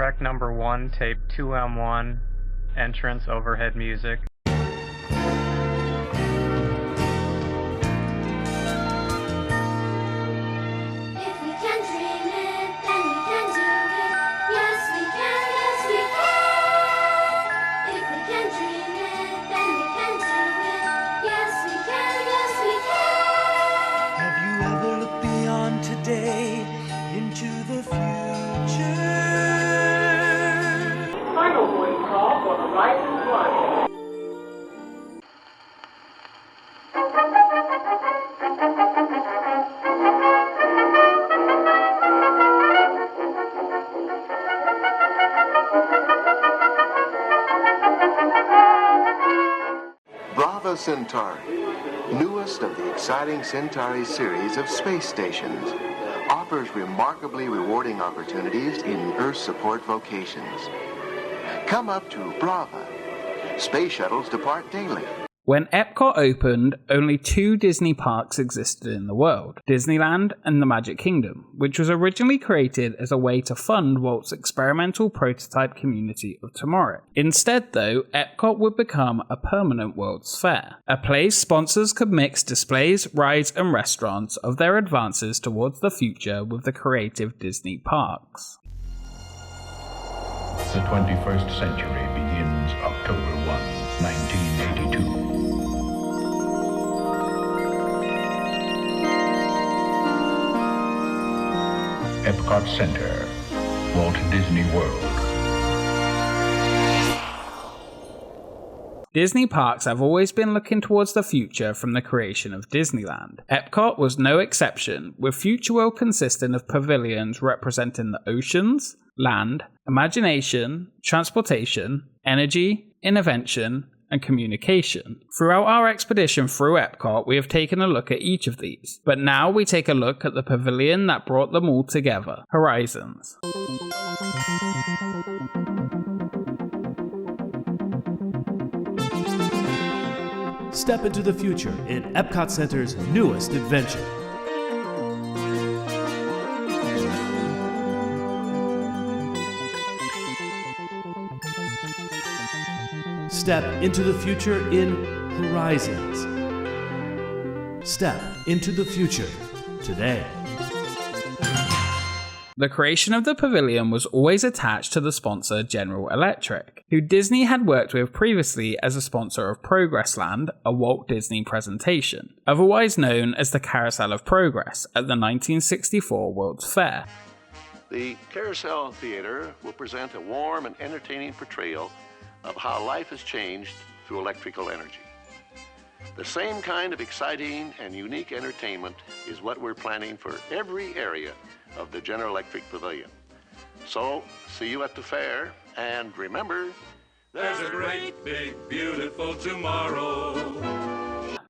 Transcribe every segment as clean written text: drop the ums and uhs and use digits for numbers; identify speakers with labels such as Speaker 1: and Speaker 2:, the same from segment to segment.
Speaker 1: Track number 1, tape 2M1, entrance overhead music.
Speaker 2: Brava Centauri, newest of the exciting Centauri series of space stations, offers remarkably rewarding opportunities in Earth support vocations. Come up to Brava. Space shuttles depart daily.
Speaker 3: When Epcot opened, only 2 Disney parks existed in the world, Disneyland and the Magic Kingdom, which was originally created as a way to fund Walt's experimental prototype Community of Tomorrow. Instead, though, Epcot would become a permanent World's Fair, a place sponsors could mix displays, rides, and restaurants of their advances towards the future with the creative Disney parks.
Speaker 4: The 21st century begins October 1, 1982. Epcot Center, Walt Disney World.
Speaker 3: Disney parks have always been looking towards the future from the creation of Disneyland. Epcot was no exception, with Future World consisting of pavilions representing the oceans, land, imagination, transportation, energy, invention, and communication. Throughout our expedition through Epcot, we have taken a look at each of these, but now we take a look at the pavilion that brought them all together, Horizons.
Speaker 5: Step into the future in Epcot Center's newest invention. Step into the future in Horizons. Step into the future today.
Speaker 3: The creation of the pavilion was always attached to the sponsor General Electric, who Disney had worked with previously as a sponsor of Progress Land, a Walt Disney presentation, otherwise known as the Carousel of Progress at the 1964 World's Fair.
Speaker 6: The Carousel Theater will present a warm and entertaining portrayal of how life has changed through electrical energy. The same kind of exciting and unique entertainment is what we're planning for every area of the General Electric Pavilion. So, see you at the fair, and remember,
Speaker 7: there's a great, big, beautiful tomorrow.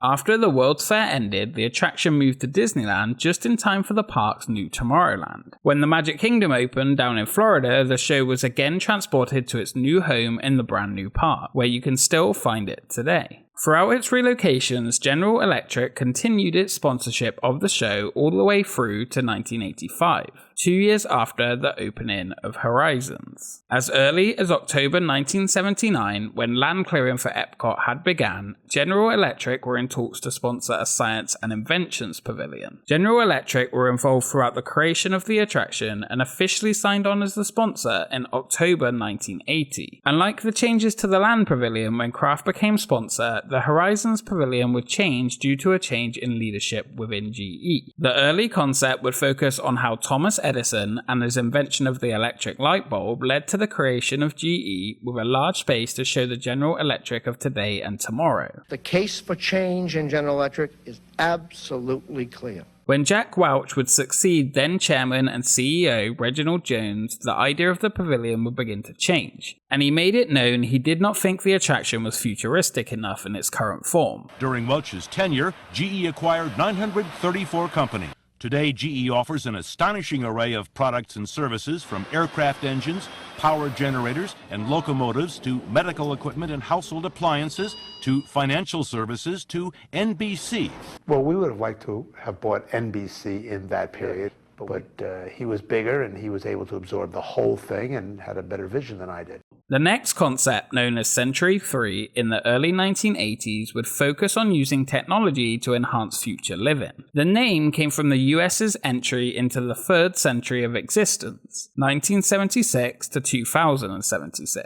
Speaker 3: After the World's Fair ended, the attraction moved to Disneyland just in time for the park's new Tomorrowland. When the Magic Kingdom opened down in Florida, the show was again transported to its new home in the brand new park, where you can still find it today. Throughout its relocations, General Electric continued its sponsorship of the show all the way through to 1985, 2 years after the opening of Horizons. As early as October 1979, when land clearing for Epcot had begun, General Electric were in talks to sponsor a Science and Inventions Pavilion. General Electric were involved throughout the creation of the attraction and officially signed on as the sponsor in October 1980. Unlike the changes to the Land Pavilion when Kraft became sponsor, the Horizons Pavilion would change due to a change in leadership within GE. The early concept would focus on how Thomas Edison and his invention of the electric light bulb led to the creation of GE, with a large space to show the General Electric of today and tomorrow.
Speaker 8: The case for change in General Electric is absolutely clear.
Speaker 3: When Jack Welch would succeed then Chairman and CEO Reginald Jones, the idea of the pavilion would begin to change, and he made it known he did not think the attraction was futuristic enough in its current form.
Speaker 9: During Welch's tenure, GE acquired 934 companies. Today, GE offers an astonishing array of products and services, from aircraft engines, power generators, and locomotives to medical equipment and household appliances to financial services to NBC.
Speaker 10: Well, we would have liked to have bought NBC in that period, But he was bigger and he was able to absorb the whole thing and had a better vision than I did.
Speaker 3: The next concept, known as Century 3, in the early 1980s would focus on using technology to enhance future living. The name came from the US's entry into the third century of existence, 1976 to 2076.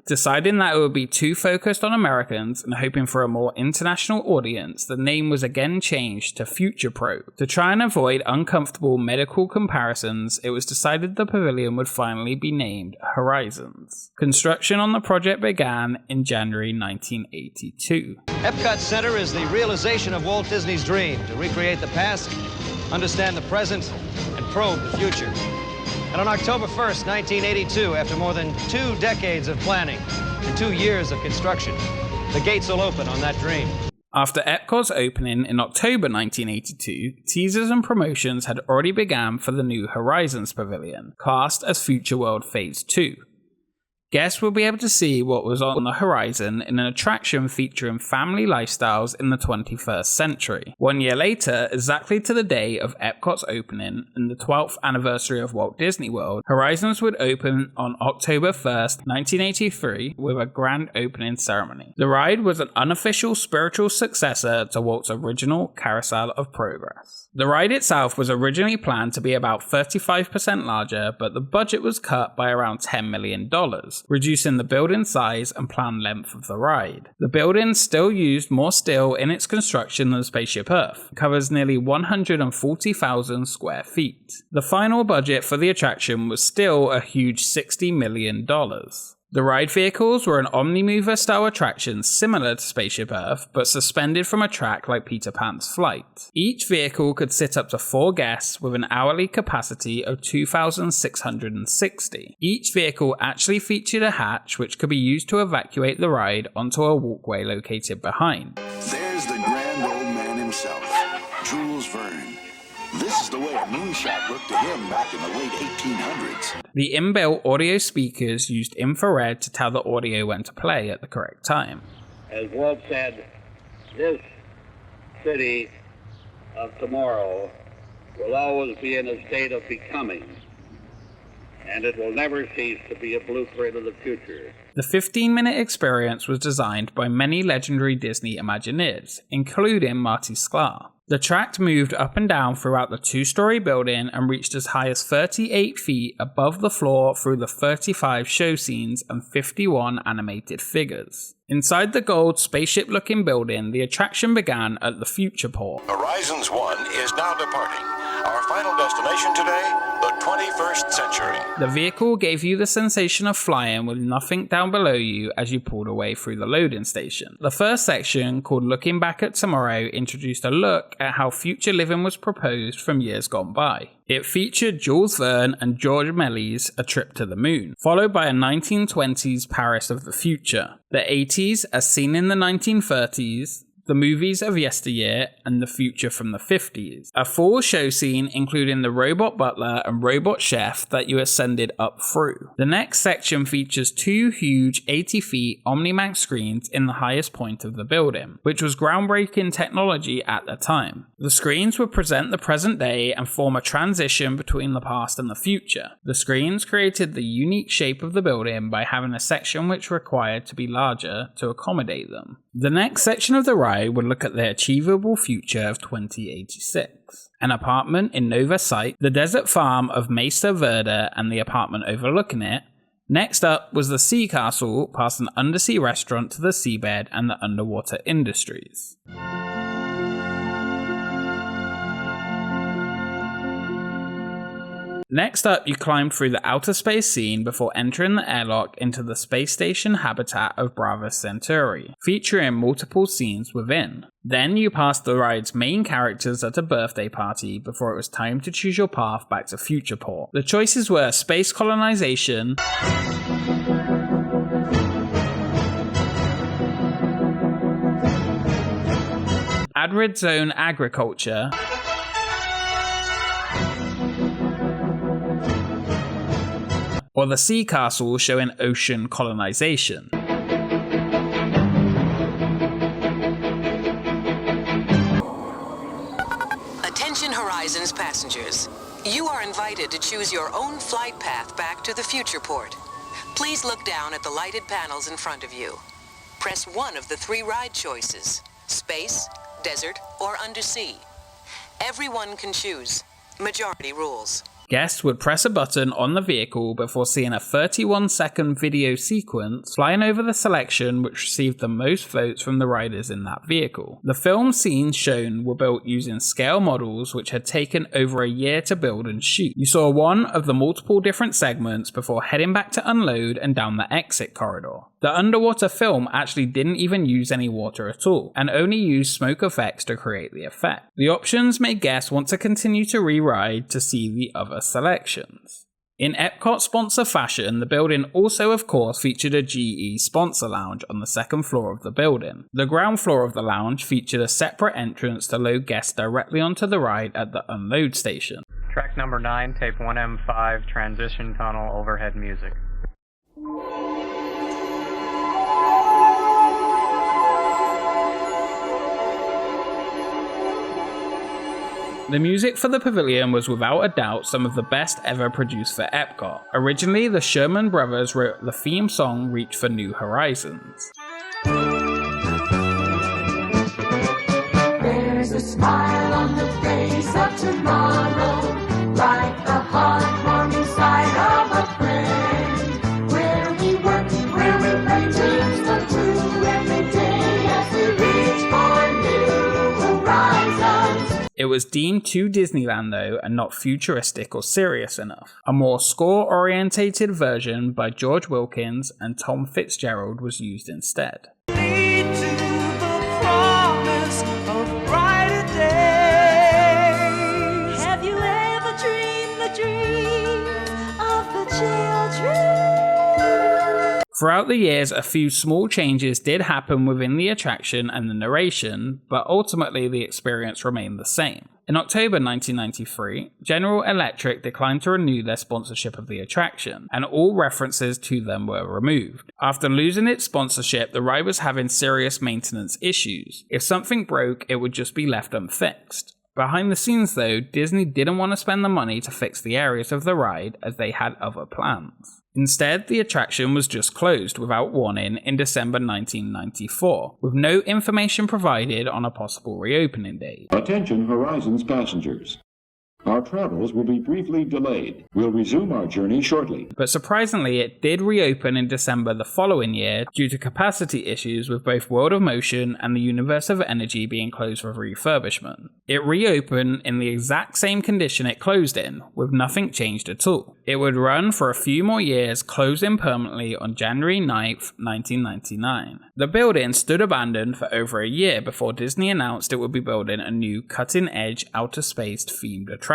Speaker 3: Deciding that it would be too focused on Americans and hoping for a more international audience, the name was again changed to Future Prob. To try and avoid uncomfortable medical comparisons, it was decided the pavilion would finally be named Horizons. Construction on the project began in January 1982.
Speaker 11: Epcot Center is the realization of Walt Disney's dream to recreate the past, understand the present, and probe the future. And on October 1st, 1982, after more than 2 decades of planning and 2 years of construction, the gates will open on that dream.
Speaker 3: After Epcot's opening in October 1982, teasers and promotions had already begun for the new Horizons Pavilion, cast as Future World Phase 2. Guests will be able to see what was on the horizon in an attraction featuring family lifestyles in the 21st century. 1 year later, exactly to the day of Epcot's opening and the 12th anniversary of Walt Disney World, Horizons would open on October 1st, 1983 with a grand opening ceremony. The ride was an unofficial spiritual successor to Walt's original Carousel of Progress. The ride itself was originally planned to be about 35% larger, but the budget was cut by around $10 million. Reducing the building size and planned length of the ride. The building still used more steel in its construction than Spaceship Earth. It covers nearly 140,000 square feet. The final budget for the attraction was still a huge $60 million. The ride vehicles were an Omnimover style attraction similar to Spaceship Earth, but suspended from a track like Peter Pan's Flight. Each vehicle could sit up to 4 guests with an hourly capacity of 2,660. Each vehicle actually featured a hatch which could be used to evacuate the ride onto a walkway located behind.
Speaker 12: There's the grand old man himself, Jules Verne. This is the way a moonshot looked to him back in the late 1800s.
Speaker 3: The inbuilt audio speakers used infrared to tell the audio when to play at the correct time.
Speaker 13: As Walt said, this city of tomorrow will always be in a state of becoming, and it will never cease to be a blueprint of the future.
Speaker 3: The 15-minute experience was designed by many legendary Disney Imagineers, including Marty Sklar. The track moved up and down throughout the 2-story building and reached as high as 38 feet above the floor through the 35 show scenes and 51 animated figures. Inside the gold spaceship-looking building, the attraction began at the Future Port.
Speaker 12: Horizons 1 is now departing. Our final destination today, the 21st century.
Speaker 3: The vehicle gave you the sensation of flying with nothing down below you as you pulled away through the loading station. The first section, called Looking Back at Tomorrow, introduced a look at how future living was proposed from years gone by. It featured Jules Verne and George Méliès' A Trip to the Moon, followed by a 1920s Paris of the future, the 80s as seen in the 1930s, the movies of yesteryear, and the future from the 50s. A full show scene including the robot butler and robot chef that you ascended up through. The next section features 2 huge 80 feet Omnimax screens in the highest point of the building, which was groundbreaking technology at the time. The screens would present the present day and form a transition between the past and the future. The screens created the unique shape of the building by having a section which required to be larger to accommodate them. The next section of the ride would look at the achievable future of 2086. An apartment in Nova Site, the desert farm of Mesa Verde and the apartment overlooking it. Next up was the Sea Castle, past an undersea restaurant to the seabed and the underwater industries. Next up, you climbed through the outer space scene before entering the airlock into the space station habitat of Brava Centauri, featuring multiple scenes within. Then you passed the ride's main characters at a birthday party before it was time to choose your path back to Futureport. The choices were space colonization, arid zone agriculture, or the Sea Castle showing ocean colonization.
Speaker 14: Attention Horizons passengers. You are invited to choose your own flight path back to the Future Port. Please look down at the lighted panels in front of you. Press one of the 3 ride choices: space, desert, or undersea. Everyone can choose. Majority rules.
Speaker 3: Guests would press a button on the vehicle before seeing a 31-second video sequence flying over the selection which received the most votes from the riders in that vehicle. The film scenes shown were built using scale models which had taken over a year to build and shoot. You saw one of the multiple different segments before heading back to unload and down the exit corridor. The underwater film actually didn't even use any water at all, and only used smoke effects to create the effect. The options made guests want to continue to re-ride to see the other selections. In Epcot sponsor fashion, the building also of course featured a GE sponsor lounge on the second floor of the building. The ground floor of the lounge featured a separate entrance to load guests directly onto the ride at the unload station.
Speaker 1: Track number 9, tape 1M5, transition tunnel, overhead music.
Speaker 3: The music for the pavilion was without a doubt some of the best ever produced for Epcot. Originally, the Sherman Brothers wrote the theme song Reach for New Horizons.
Speaker 15: There's a smile on the face of tomorrow, like the heartwarming sight of a friend. Where we work, where we play, dreams come true every day as we reach for new horizons.
Speaker 3: It was deemed too Disneyland though, and not futuristic or serious enough. A more score-orientated version by George Wilkins and Tom Fitzgerald was used instead.
Speaker 15: Lead to the promise of brighter days. Have you ever dreamed the dreams of the children?
Speaker 3: Throughout the years, a few small changes did happen within the attraction and the narration, but ultimately the experience remained the same. In October 1993, General Electric declined to renew their sponsorship of the attraction, and all references to them were removed. After losing its sponsorship, the ride was having serious maintenance issues. If something broke, it would just be left unfixed. Behind the scenes though, Disney didn't want to spend the money to fix the areas of the ride as they had other plans. Instead, the attraction was just closed without warning in December 1994, with no information provided on a possible reopening date.
Speaker 16: Attention Horizons passengers. Our travels will be briefly delayed. We'll resume our journey shortly.
Speaker 3: But surprisingly, it did reopen in December the following year due to capacity issues with both World of Motion and the Universe of Energy being closed for refurbishment. It reopened in the exact same condition it closed in, with nothing changed at all. It would run for a few more years, closing permanently on January 9th, 1999. The building stood abandoned for over a year before Disney announced it would be building a new cutting-edge outer space themed attraction.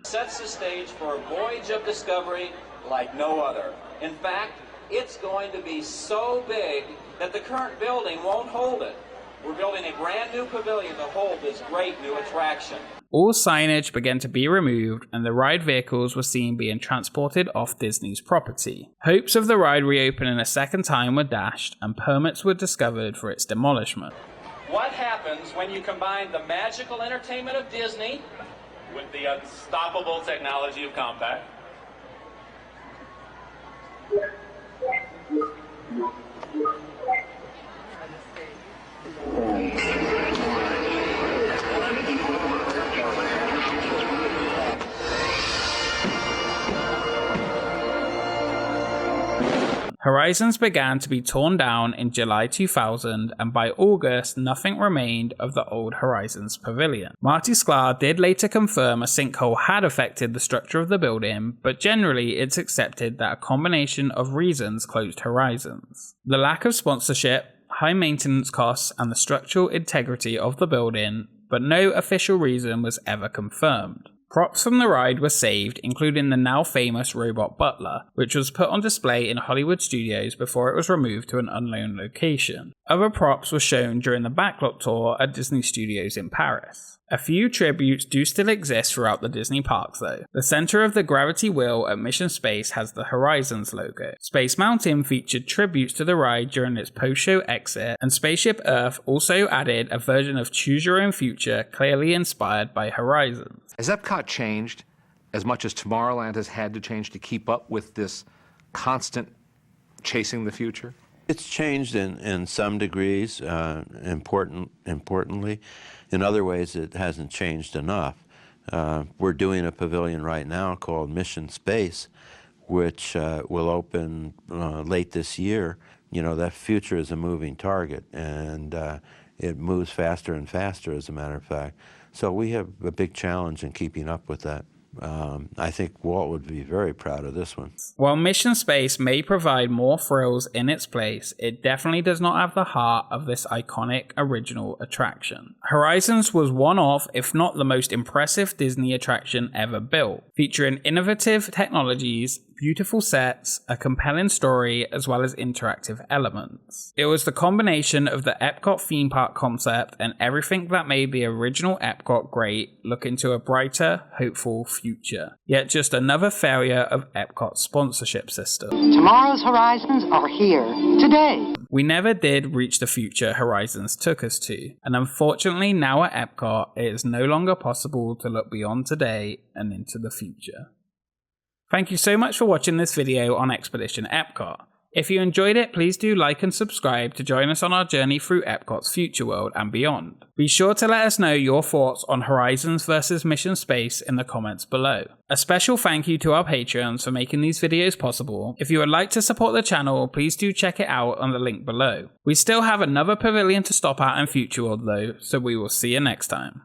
Speaker 17: Sets the stage for a voyage of discovery like no other. In fact, it's going to be so big that the current building won't hold it. We're building a brand new pavilion to hold this great new attraction.
Speaker 3: All signage began to be removed and the ride vehicles were seen being transported off Disney's property. Hopes of the ride reopening a second time were dashed and permits were discovered for its demolishment.
Speaker 17: What happens when you combine the magical entertainment of Disney with the unstoppable technology of Compact?
Speaker 3: Horizons began to be torn down in July 2000, and by August, nothing remained of the old Horizons pavilion. Marty Sklar did later confirm a sinkhole had affected the structure of the building, but generally it's accepted that a combination of reasons closed Horizons. The lack of sponsorship, high maintenance costs, and the structural integrity of the building, but no official reason was ever confirmed. Props from the ride were saved, including the now famous robot butler, which was put on display in Hollywood studios before it was removed to an unknown location. Other props were shown during the backlot tour at Disney Studios in Paris. A few tributes do still exist throughout the Disney parks though. The center of the gravity wheel at Mission Space has the Horizons logo. Space Mountain featured tributes to the ride during its post-show exit, and Spaceship Earth also added a version of Choose Your Own Future clearly inspired by Horizons.
Speaker 18: As Epcot changed, as much as Tomorrowland has had to change to keep up with this constant chasing the future?
Speaker 19: It's changed in some degrees, importantly. In other ways, it hasn't changed enough. We're doing a pavilion right now called Mission Space, which will open late this year. You know, that future is a moving target, and it moves faster and faster, as a matter of fact. So we have a big challenge in keeping up with that. I think Walt would be very proud of this one.
Speaker 3: While Mission Space may provide more thrills in its place, it definitely does not have the heart of this iconic original attraction. Horizons was one of, if not the most impressive Disney attraction ever built, featuring innovative technologies, beautiful sets, a compelling story, as well as interactive elements. It was the combination of the Epcot theme park concept and everything that made the original Epcot great look into a brighter, hopeful future. Yet just another failure of Epcot's sponsorship system.
Speaker 20: Tomorrow's horizons are here, today.
Speaker 3: We never did reach the future Horizons took us to, and unfortunately now at Epcot, it is no longer possible to look beyond today and into the future. Thank you so much for watching this video on Expedition Epcot. If you enjoyed it, please do like and subscribe to join us on our journey through Epcot's future world and beyond. Be sure to let us know your thoughts on Horizons vs Mission Space in the comments below. A special thank you to our Patreons for making these videos possible. If you would like to support the channel, please do check it out on the link below. We still have another pavilion to stop at in Future World though, so we will see you next time.